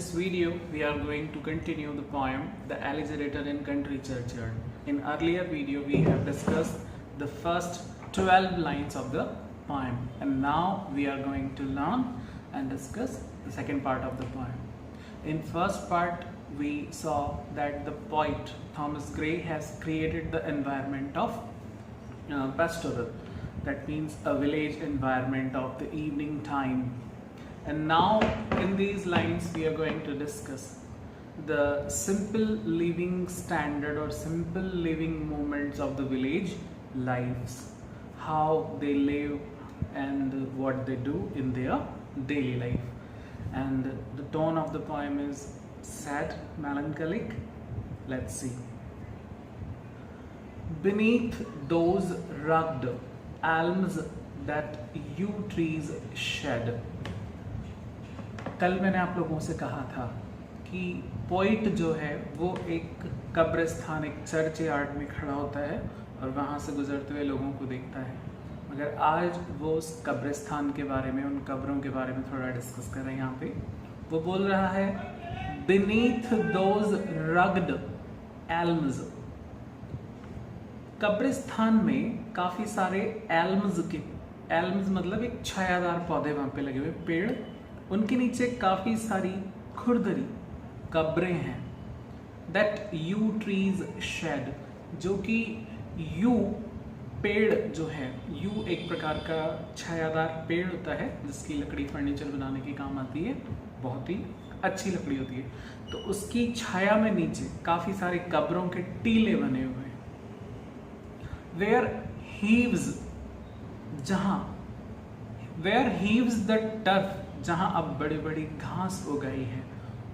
this video, we are going to continue the poem The Alligator in Country Churchyard. In earlier video, we have discussed the first 12 lines of the poem, and now we are going to learn and discuss the second part of the poem. In first part, we saw that the poet Thomas Gray has created the environment of pastoral, that means a village environment of the evening time. And now in these lines we are going to discuss the simple living standard or simple living moments of the village lives, how they live and what they do in their daily life. And the tone of the poem is sad, melancholic. Let's see. Beneath those rugged elms that yew trees shed. कल मैंने आप लोगों से कहा था कि poet जो है वो एक कब्रिस्तान, एक चर्च यार्ड में खड़ा होता है और वहाँ से गुजरते हुए लोगों को देखता है, मगर आज वो उस कब्रिस्तान के बारे में, उन कब्रों के बारे में थोड़ा डिस्कस कर रहे हैं। यहाँ पे वो बोल रहा है बीनीथ दोज रग्ड एल्म्स। कब्रिस्तान में काफ़ी सारे एल्म्स मतलब एक छायादार पौधे वहाँ पे लगे हुए पेड़, उनके नीचे काफ़ी सारी खुरदरी कब्रें हैं। दैट यू ट्रीज शेड, जो कि यू पेड़ जो है, यू एक प्रकार का छायादार पेड़ होता है जिसकी लकड़ी फर्नीचर बनाने के काम आती है, बहुत ही अच्छी लकड़ी होती है। तो उसकी छाया में नीचे काफ़ी सारे कब्रों के टीले बने हुए हैं। Where heaves, where heaves the turf, जहाँ अब बड़ी बड़ी घास उगाई है,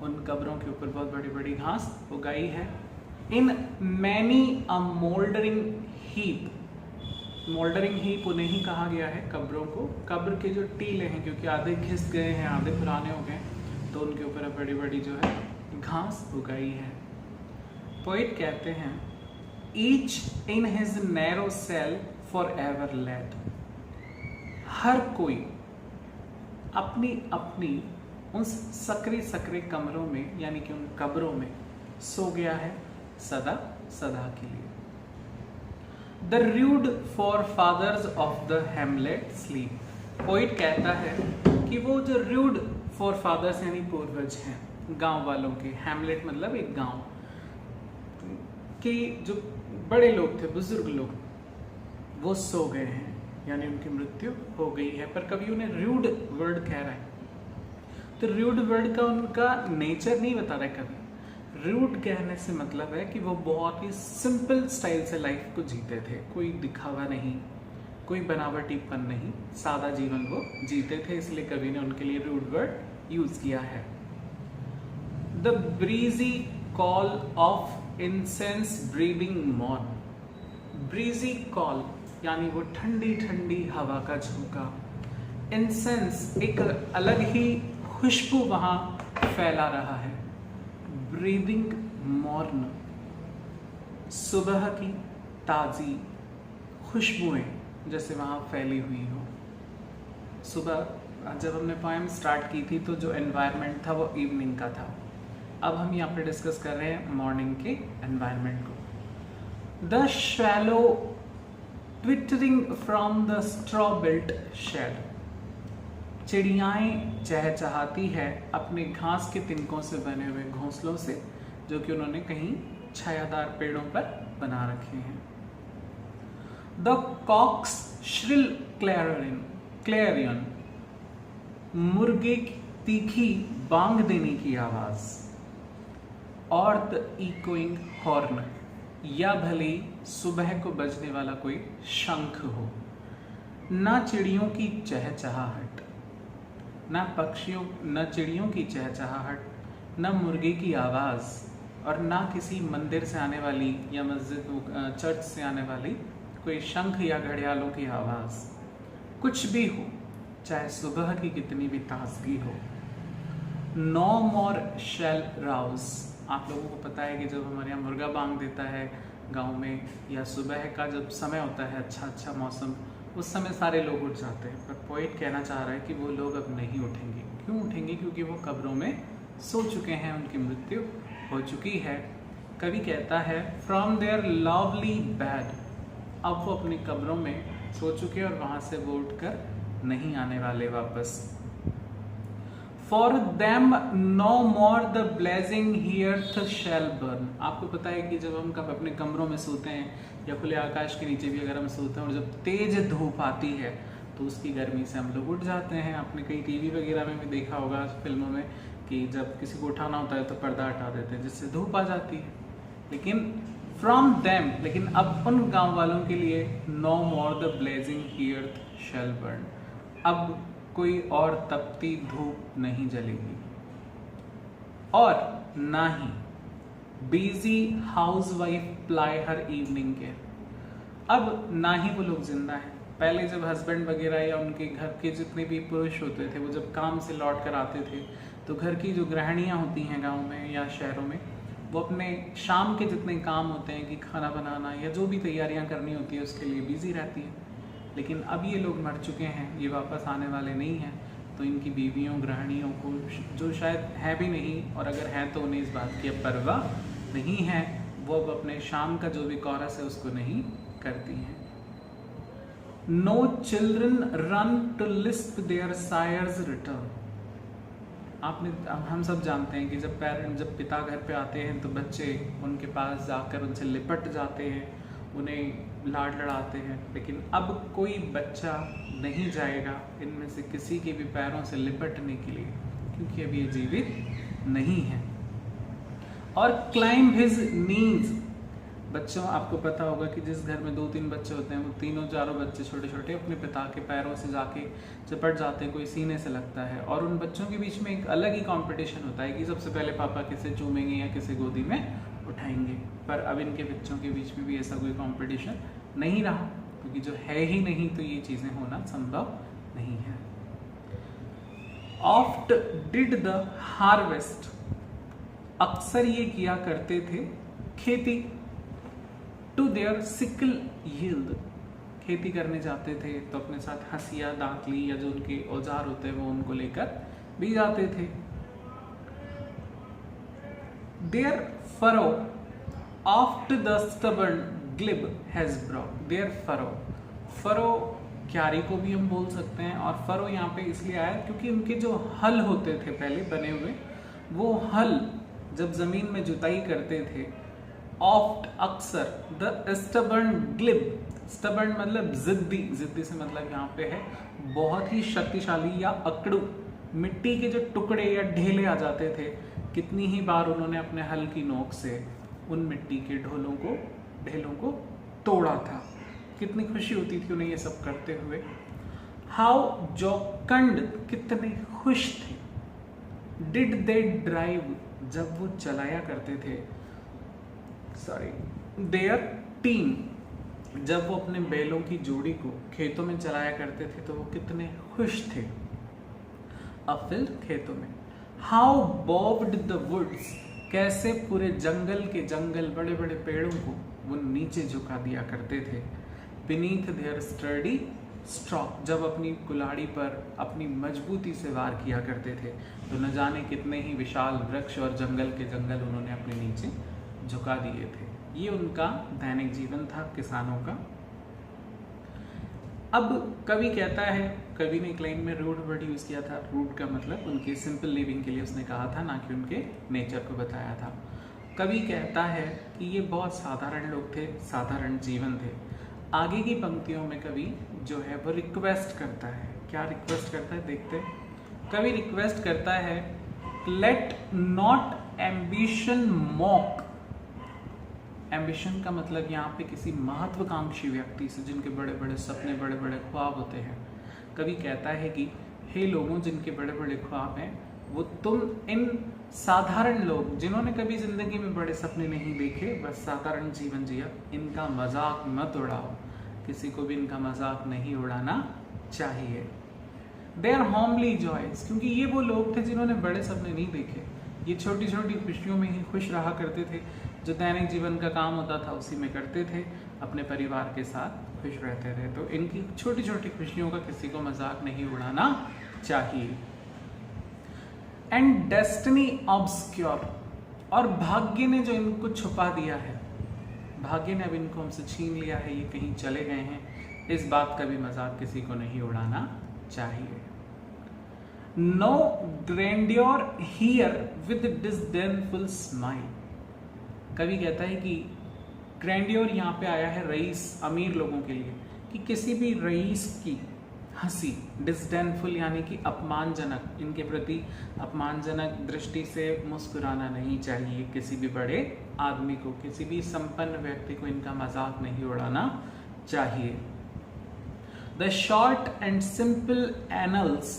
उन कब्रों के ऊपर बहुत बड़ी बड़ी घास उगाई है। In many a mouldering heap, mouldering heap उन्हें ही कहा गया है कब्रों को। कब्र के जो टीले हैं, क्योंकि आधे घिस गए हैं, आधे पुराने हो गए, तो उनके ऊपर बड़ी बड़ी जो है घास उगाई है। पोइट कहते हैं each in his narrow cell for ever laid, हर कोई अपनी अपनी उस सकरे सकरे कमरों में, यानी कि उन कब्रों में सो गया है सदा सदा के लिए। The rude forefathers of the hamlet sleep, poet कहता है कि वो जो रूड फॉर फादर्स यानी पूर्वज हैं गांव वालों के, हेमलेट मतलब एक गांव के जो बड़े लोग थे, बुजुर्ग लोग, वो सो गए हैं, यानी उनकी मृत्यु हो गई है। पर कभी उन्हें रूड वर्ड कह रहा है, तो रूड वर्ड का उनका नेचर नहीं बता रहा है। कभी रूड कहने से मतलब है कि वो बहुत ही सिंपल स्टाइल से लाइफ को जीते थे, कोई दिखावा नहीं, कोई बनावटीपन नहीं, सादा जीवन वो जीते थे, इसलिए कभी ने उनके लिए रूड वर्ड यूज किया है। The breezy call of incense breathing morn, breezy call यानी वो ठंडी ठंडी हवा का झोंका। इंसेंस एक अलग ही खुशबू वहाँ फैला रहा है। ब्रीदिंग मॉर्न, सुबह की ताज़ी खुशबुएं जैसे वहाँ फैली हुई हो। सुबह जब हमने पोएम स्टार्ट की थी तो जो एनवायरनमेंट था वो इवनिंग का था। अब हम यहाँ पे डिस्कस कर रहे हैं मॉर्निंग के एनवायरनमेंट को। The swallow twittering from the straw built shed, चिड़ियाएँ चहचहाती है अपने घास के तिनकों से बने हुए घोंसलों से, जो कि उन्होंने कहीं छायादार पेड़ों पर बना रखे हैं। द कॉक्स श्रिल क्लैरियन, मुर्गे की तीखी बांग देने की आवाज़। और द इकोइंग हॉर्न, या भले सुबह को बजने वाला कोई शंख हो। ना चिड़ियों की चहचहाहट, न चिड़ियों की चहचहाहट, न मुर्गे की आवाज़, और ना किसी मंदिर से आने वाली या मस्जिद चर्च से आने वाली कोई शंख या घड़ियालों की आवाज़। कुछ भी हो, चाहे सुबह की कितनी भी ताजगी हो। नो मोर शेल राउस, आप लोगों को पता है कि जब हमारे यहाँ मुर्गा बांग देता है गांव में, या सुबह का जब समय होता है अच्छा मौसम, उस समय सारे लोग उठ जाते हैं। पर पोइट कहना चाह रहा है कि वो लोग अब नहीं उठेंगे। क्यों उठेंगे? क्योंकि वो कब्रों में सो चुके हैं, उनकी मृत्यु हो चुकी है। कवि कहता है फ्रॉम देयर लवली बेड, अब वो अपनी कब्रों में सो चुके और वहां से वो उठकर नहीं आने वाले वापस। For them no more the blazing hearth shall burn. आपको पता है कि जब हम कब अपने कमरों में सोते हैं या खुले आकाश के नीचे भी अगर हम सोते हैं और जब तेज धूप आती है तो उसकी गर्मी से हम लोग उठ जाते हैं। आपने कई टीवी वगैरह में भी देखा होगा, फिल्मों में, कि जब किसी को उठाना होता है तो पर्दा हटा देते हैं जिससे धूप आ जाती है। लेकिन फ्रॉम देम, लेकिन अब उन गांव वालों के लिए no more the blazing hearth shall burn, अब कोई और तपती धूप नहीं जलेगी और ना ही busy housewife ply her evening care. अब ना ही वो लोग जिंदा हैं। पहले जब हस्बैंड वगैरह या उनके घर के जितने भी पुरुष होते थे वो जब काम से लौट कर आते थे तो घर की जो गृहिणियां होती हैं गांव में या शहरों में, वो अपने शाम के जितने काम होते हैं कि खाना बनाना या जो भी तैयारियां करनी होती है उसके लिए बिजी रहती है। लेकिन अब ये लोग मर चुके हैं, ये वापस आने वाले नहीं हैं, तो इनकी बीवियों गृहिणियों को, जो शायद है भी नहीं और अगर है तो उन्हें इस बात की अब परवाह नहीं है, वो अब अपने शाम का जो भी कॉरस है उसको नहीं करती हैं। No children run to lisp their sires return. आपने, हम सब जानते हैं कि जब पिता घर पे आते हैं तो बच्चे उनके पास जाकर उनसे लिपट जाते हैं, उन्हें लाड लड़ाते हैं। लेकिन अब कोई बच्चा नहीं जाएगा इनमें से किसी के भी पैरों से लिपटने के लिए, क्योंकि अब ये जीवित नहीं है। और क्लाइंब हिज नीज। बच्चों, आपको पता होगा कि जिस घर में 2-3 बच्चे होते हैं वो तीनों चारों बच्चे छोटे छोटे अपने पिता के पैरों से जाके चिपट जाते हैं, कोई सीने से लगता है। और उन बच्चों के बीच में एक अलग ही कंपटीशन होता है कि सबसे पहले पापा किसे चूमेंगे या किसे गोदी में उठाएंगे। पर अब इनके बच्चों के बीच में भी ऐसा कोई कंपटीशन नहीं रहा, क्योंकि जो है ही नहीं तो ये चीज़ें होना संभव नहीं है। ऑफ्ट डिड द हार्वेस्ट, अक्सर ये किया करते थे खेती। टू देयर सिकल यील्ड, खेती करने जाते थे तो अपने साथ हंसिया, दांतली या जो उनके औजार होते हैं वो उनको लेकर भी जाते थे। Their furrow oft the stubborn glebe has brought. Their furrow, furrow क्यारी को भी हम बोल सकते हैं, और फरो यहाँ पे इसलिए आया क्योंकि उनके जो हल होते थे पहले बने हुए, वो हल जब जमीन में जुताई करते थे, ऑफ्ट अक्सर, द स्टबर्न ग्लिब, स्टबर्न मतलब जिद्दी, जिद्दी से मतलब यहाँ पे है बहुत ही शक्तिशाली या अकड़ू, मिट्टी के जो टुकड़े या ढेले आ जाते थे, कितनी ही बार उन्होंने अपने हल की नोक से उन मिट्टी के ढेलों को तोड़ा था। कितनी खुशी होती थी उन्हें ये सब करते हुए। हाउ जोकंड, कितने खुश थे। डिड दे ड्राइव, जब वो चलाया करते थे, देयर टीम, जब वो अपने बैलों की जोड़ी को खेतों में चलाया करते थे तो वो कितने खुश थे अफिल खेतों में। हाउ बॉब्ड द वुड्स, कैसे पूरे जंगल बड़े बड़े पेड़ों को वो नीचे झुका दिया करते थे। बीनीथ देयर स्टर्डी स्ट्रॉक, जब अपनी कुल्हाड़ी पर अपनी मजबूती से वार किया करते थे तो न जाने कितने ही विशाल वृक्ष और जंगल उन्होंने अपने नीचे झुका दिए थे। ये उनका दैनिक जीवन था किसानों का। अब कवि कहता है, कवि ने एक लाइन में रूड वर्ड यूज किया था। रूड का मतलब उनके सिंपल लिविंग के लिए उसने कहा था, ना कि उनके नेचर को बताया था। कवि कहता है कि ये बहुत साधारण लोग थे, साधारण जीवन थे। आगे की पंक्तियों में कवि जो है वो रिक्वेस्ट करता है। क्या रिक्वेस्ट करता है देखते हैं। कवि रिक्वेस्ट करता है, let not ambition mock. Ambition का मतलब यहाँ पे किसी महत्वाकांक्षी व्यक्ति से, जिनके बड़े बड़े सपने, बड़े बड़े ख्वाब होते हैं। कवि कहता है कि हे लोगों जिनके बड़े बड़े ख्वाब हैं, वो तुम इन साधारण लोग जिन्होंने कभी जिंदगी में बड़े सपने नहीं देखे, बस साधारण जीवन जिया, इनका मजाक मत उड़ाओ। किसी को भी इनका मजाक नहीं उड़ाना चाहिए। दे आर होमली जॉयज, क्योंकि ये वो लोग थे जिन्होंने बड़े सपने नहीं देखे। ये छोटी छोटी खुशियों में ही खुश रहा करते थे। जो दैनिक जीवन का काम होता था उसी में करते थे, अपने परिवार के साथ खुश रहते थे। तो इनकी छोटी छोटी खुशियों का किसी को मजाक नहीं उड़ाना चाहिए। एंड डेस्टिनी ऑब्सक्योर, और भाग्य ने जो इनको छुपा दिया है, भाग्य ने अब इनको हमसे छीन लिया है, ये कहीं चले गए हैं, इस बात का भी मजाक किसी को नहीं उड़ाना चाहिए। No grandeur hear with disdainful smile. कवि कहता है कि ग्रैंडियर यहाँ पे आया है रईस, अमीर लोगों के लिए, कि किसी भी रईस की हंसी, डिसडेनफुल यानी कि अपमानजनक, इनके प्रति अपमानजनक दृष्टि से मुस्कुराना नहीं चाहिए। किसी भी बड़े आदमी को, किसी भी संपन्न व्यक्ति को इनका मजाक नहीं उड़ाना चाहिए। The short and simple annuls,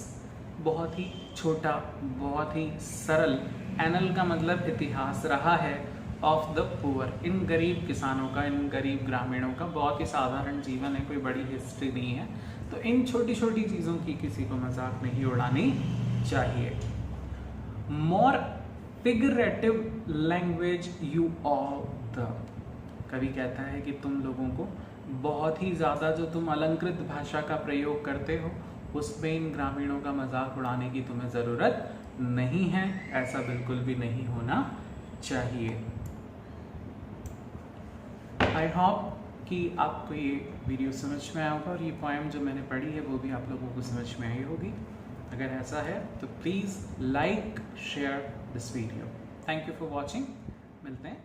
बहुत ही छोटा, बहुत ही सरल, एनल का मतलब इतिहास रहा है, ऑफ द पुअर, इन गरीब किसानों का, इन गरीब ग्रामीणों का बहुत ही साधारण जीवन है, कोई बड़ी हिस्ट्री नहीं है। तो इन छोटी छोटी चीज़ों की किसी को मजाक नहीं उड़ानी चाहिए। More figurative language you all the, कवि कहता है कि तुम लोगों को बहुत ही ज़्यादा जो तुम अलंकृत भाषा का प्रयोग करते हो, उसमें इन ग्रामीणों का मजाक उड़ाने की तुम्हें ज़रूरत नहीं है, ऐसा बिल्कुल भी नहीं होना चाहिए। आई होप कि आपको ये वीडियो समझ में आया होगा और ये पोएम जो मैंने पढ़ी है वो भी आप लोगों को समझ में आई होगी। अगर ऐसा है तो please like share this video. Thank you for watching. मिलते हैं